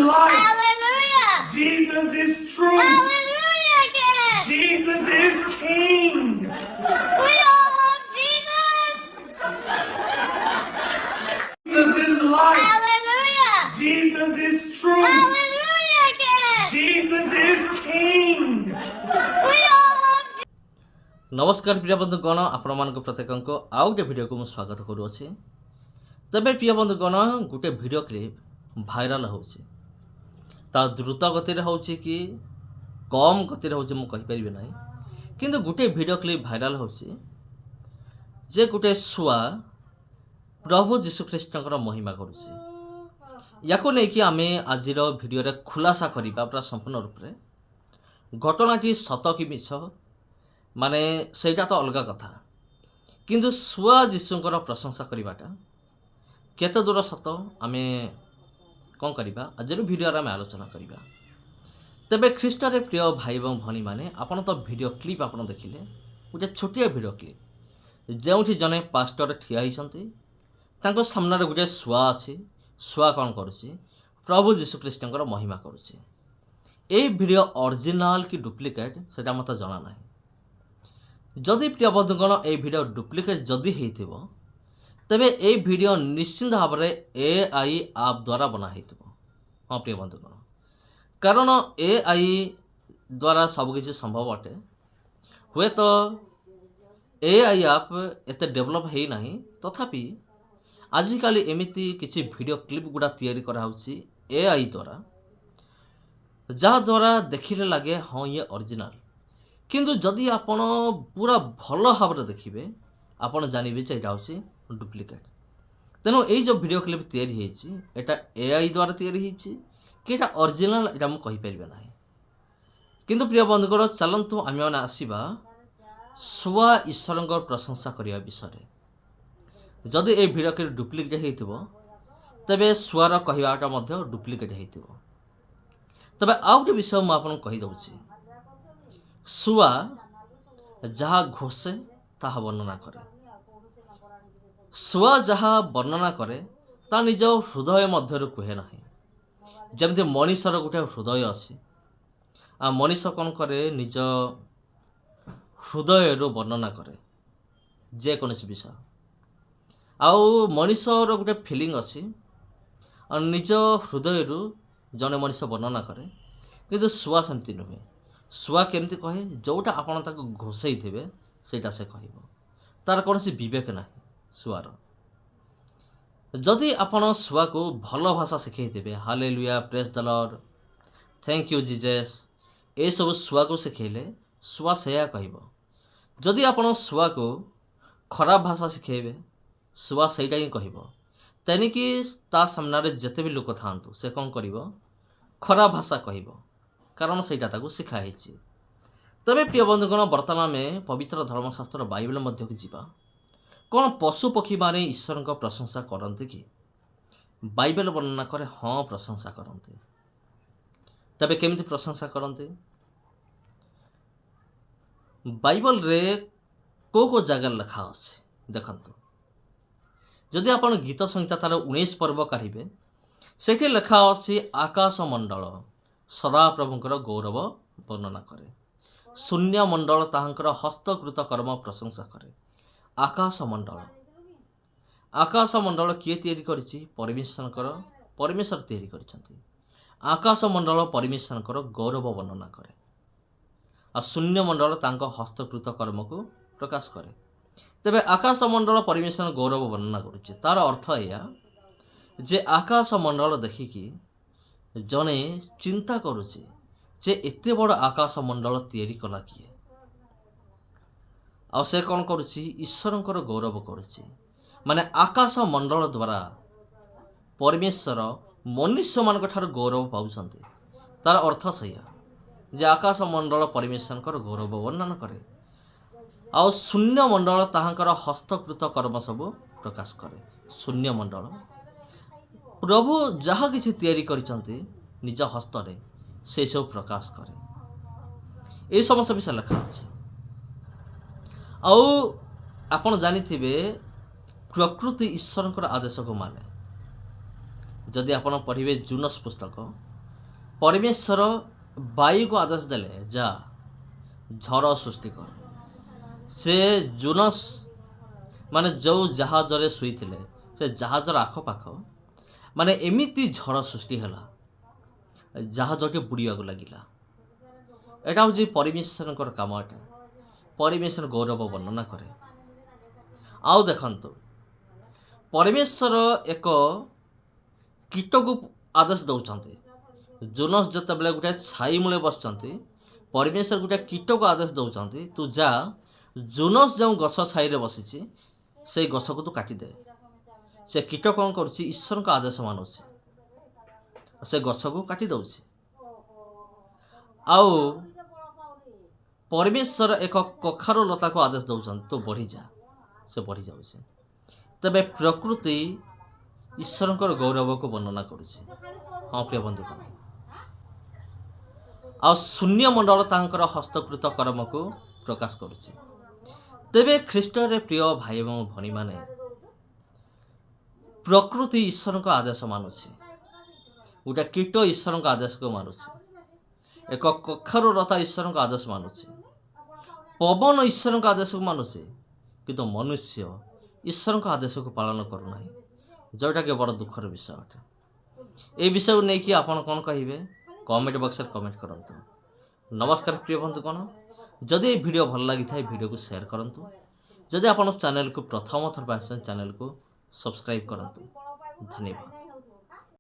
life. Hallelujah. Jesus is truth. Hallelujah again. Jesus is King. We all love Jesus. Jesus is life. Hallelujah. Jesus is truth. Hallelujah again. Jesus is King. We all love Jesus. नमस्कार प्रिय बंधुगण आपण प्रत्येक आउ गोटे video को स्वागत करुँचे। तेबे प्रिय बंधुगण गोटे भिडियो क्लिप भाइराल होची द्रुत गति होची कि कम गति होची मु कहि परिबे नाही, किंतु गोटे भिडियो क्लिप भाइराल होची जे गोटे शुआ प्रभु जीशु ख्रीष्टकर महिमा करुची। याको नै कि आमे आजिर भिडियो रे खुलासा करिबा पूरा संपूर्ण रूप रे घटनाटी सत कि मिछ माने सेटा तो अलग कथा, किंतु शुआ जीशुंकर प्रशंसा करिबाटा केते दूर सत आमे कौन करिबा आज भिडियो आमे आलोचना करिबा। तेबे ख्रीष्ट रे प्रिय भाई एवं भनी माने आपण तो भिडियो क्लिप आपण देखिले गोटे छोटिया भिडियो क्लिप जेउठी जने पास्टर ठिया हिसंती तांको सामने रे गोटे शुआ अछि। शुआ कौन करुची प्रभु जीशु ख्रीष्टंकर महिमा करुची। ए भिडियो ओरिजिनल कि डुप्लिकेट सेटा मते जणा नाही। जदि प्रिय बंधुगण ए भिडियो डुप्लिकेट जदि हेइथिबो तेबे ए भिडियो निश्चित भाव में AI आप द्वारा बना हेइथिबो। हाँ प्रिय बंधुगण, कारण AI द्वारा सबकिछि संभव अटे। हुए तो AI आप एते डेवलप हेइ नाही, तथापि आजिकाली एमिति किछि भिडियो क्लिप गुडा तैयारी करा होछि AI द्वारा, जहाँ द्वारा देखिले लगे हाँ ये ओरिजिनल, किंतु जदि आपण पूरा भल भाव देखिए आपण जानबे जे एटा होछि डुप्लिकेट। तेणु यही जो भिडियो क्लिप तैयारी होइछि एटा AI द्वारा तैयारी होइछि कि एटा ओरिजिनल एटा हम कहि परिबे नाही। किंतु प्रिय बंधुगण चलंतु आमे माने आसीबा शुआ ईश्वरंकर प्रशंसा करिया विषय। जदि ए भिडियो क्लिप डुप्लिकेट हेइथिबो तबे शुआर कहिबाटा मध्ये डुप्लिकेट हेइथिबो। तबे आउ गोटे विषय मु आपन कहि दउछि, शुआ जहा घोषे ताहा वर्णना करे। शुआ जहा वर्णना करे ता निज हृदय मध्य कहे ना। जमती मनीषर गोटे हृदय अच्छी आ मनीष कौन करे निज हृदय वर्णना करे जेकोसी विषय। आउ मनीषर गोटे फिलिंग अच्छी और निज हृदय जने मनीष वर्णना करे, किंतु शुआ सेमती नुहे। शुआ केमती कहे जोटा आपण ताको घोषई थिबे सेटा से कहबो, तार कोनोसी विवेक नाही शुआर। जदि आपण शुआ को भल भाषा शिखई थिबे hallelujah praise the Lord thank you Jesus ए सब शुआ को शिखेले शुआ सेया कहबो। जदि आपण शुआ को खराब भाषा शिखेबे शुआ सेटा ही कहबो। तेनिकी ता सामने रे जते भी लोक थांतु से कौन करिवो खराब भाषा कहबो, कारण सेटा ताको शिखा हेछि। तबे प्रिय बंधुगण वर्तमान में पवित्र धर्मशास्त्र बाइबल मध्य को जीवा। कौन पशु पक्षी माने ईश्वर को प्रशंसा करते कि बाइबल वर्णना करे? हाँ प्रशंसा करते। तबे केमिति प्रशंसा करते? बाइबल रे को जगह लिखा अच्छे देखंतु। जदि आपण गीत संहिता तार 19 पर्व काढ़े सेठी लिखा अच्छी आकाश मंडल सदा प्रभुंकर गौरव वर्णना करे। शून्य मंडल ताहांकर हस्तकृत कर्म प्रशंसा करे। आकाश मंडल किए तैयारी करिछि? परमेश्वर तैयारी करिसंती। आकाश मंडल परमेश्वरकर गौरव वर्णना करे आ शून्य मंडल तांको हस्तकृत कर्म को प्रकाश करे। तेबे आकाश मंडल परमेश्वर गौरव वर्णना करुछि, तार अर्थ या जे आकाश मंडल देखिकी जने चिंता करुछि जे एते बड़ आकाश मंडल तैयारी कला किए। आ से कौन करुछि? ईश्वरंकर गौरव करुछि। माने आकाश मंडल द्वारा परमेश्वर मनुष्य मान ठार गौरव पाउछंती। तार अर्थ सैया जे आकाश मंडल परमेश्वरंकर गौरव वर्णना करे आ शून्य मंडल ताहांकर हस्तकृत कर्म सब प्रकाश करे। शून्य मंडल प्रभु जहा किछि तैयारी करिसंती निज हस्तरे से सब प्रकाश करे। ए समस्त विषय लिखा अछि। आउ आपण जानिथिबे प्रकृति ईश्वरंकर आदेश को माने। जदि आपण पढ़िबे जूनस पुस्तक পরমেশ্বর বাୟୁକୁ ଆଦେଶ ଦେଲେ ଯା ଝଡ଼ ସୃଷ୍ଟି କର। ସେ ଜୁନସ୍ ମାନେ ଯେଉଁ ଜାହାଜରେ ଶୋଇଥିଲେ ସେ ଜାହାଜର ଆଖପାଖ ମାନେ ଏମିତି ଝଡ଼ ସୃଷ୍ଟି ହେଲା ଜାହାଜଟି ବୁଡ଼ିବାକୁ ଲାଗିଲା। ଏଇଟା ହେଉଛି ପରମେଶ୍ୱରଙ୍କର କାମ। ଏଟା ପରମେଶ୍ୱର ଗୌରବ ବର୍ଣ୍ଣନା କରେ। ଆଉ ଦେଖନ୍ତୁ ପରମେଶ୍ୱର ଏକ କୀଟକୁ ଆଦେଶ ଦେଉଛନ୍ତି। ଜୁନସ୍ ଯେତେବେଳେ ଗୋଟେ ଛାଇ ମୂଳେ ବସିଛନ୍ତି ପରମେଶ୍ୱର ଗୋଟେ କୀଟକୁ ଆଦେଶ ଦେଉଛନ୍ତି ତୁ ଯା ଜୁନସ୍ ଯେଉଁ ଗଛ ଛାଇରେ ବସିଛି ସେଇ ଗଛକୁ ତୁ କାଟିଦେ। ସେ କୀଟ କ'ଣ କରୁଛି? ଈଶ୍ୱରଙ୍କ ଆଦେଶ ମାନୁଛି, ସେ ଗଛକୁ କାଟି ଦେଉଛି। ଆଉ ପରମେଶ୍ୱର ଏକ କଖାରୁ ଲତାକୁ ଆଦେଶ ଦେଉଛନ୍ତି ତୁ ବଢ଼ିଯା, ସେ ବଢ଼ିଯାଉଛି। ତେବେ ପ୍ରକୃତି ଈଶ୍ୱରଙ୍କର ଗୌରବକୁ ବର୍ଣ୍ଣନା କରୁଛି। ହଁ ପ୍ରିୟ ବନ୍ଧୁଗଣ, ଆଉ ଶୂନ୍ୟମଣ୍ଡଳ ତାଙ୍କର ହସ୍ତକୃତ କର୍ମକୁ ପ୍ରକାଶ କରୁଛି। ତେବେ ଖ୍ରୀଷ୍ଟରେ ପ୍ରିୟ ଭାଇ ଏବଂ ଭଉଣୀମାନେ, ପ୍ରକୃତି ଈଶ୍ୱରଙ୍କ ଆଦେଶ ମାନୁଛି, ଗୋଟେ କୀଟ ଈଶ୍ୱରଙ୍କ ଆଦେଶକୁ ମାନୁଛି, ଏକ କଖାରୁ ଲତା ଈଶ୍ୱରଙ୍କ ଆଦେଶ ମାନୁଛି, ପବନ ଈଶ୍ୱରଙ୍କ ଆଦେଶକୁ ମାନୁଛି, କିନ୍ତୁ ମନୁଷ୍ୟ ଈଶ୍ୱରଙ୍କ ଆଦେଶକୁ ପାଳନ କରୁନାହିଁ, ଯେଉଁଟାକି ବଡ଼ ଦୁଃଖର ବିଷୟ ଅଟେ। এই ବିଷୟକୁ ନେଇକି ଆପଣ କ'ଣ କହିବେ? କମେଣ୍ଟ ବକ୍ସରେ କମେଣ୍ଟ କରନ୍ତୁ। ନମସ୍କାର ପ୍ରିୟ ବନ୍ଧୁଗଣ, ଯଦି এই ଭିଡ଼ିଓ ଭଲ ଲାଗିଥାଏ ଭିଡ଼ିଓକୁ ସେୟାର କରନ୍ତୁ। ଯଦି ଆପଣ ଚ୍ୟାନେଲକୁ ପ୍ରଥମ ଥର ପାଇଁ ଆସିଛନ୍ତି ଚ୍ୟାନେଲକୁ ସବସ୍କ୍ରାଇବ୍ କରନ୍ତୁ। ଧନ୍ୟବାଦ।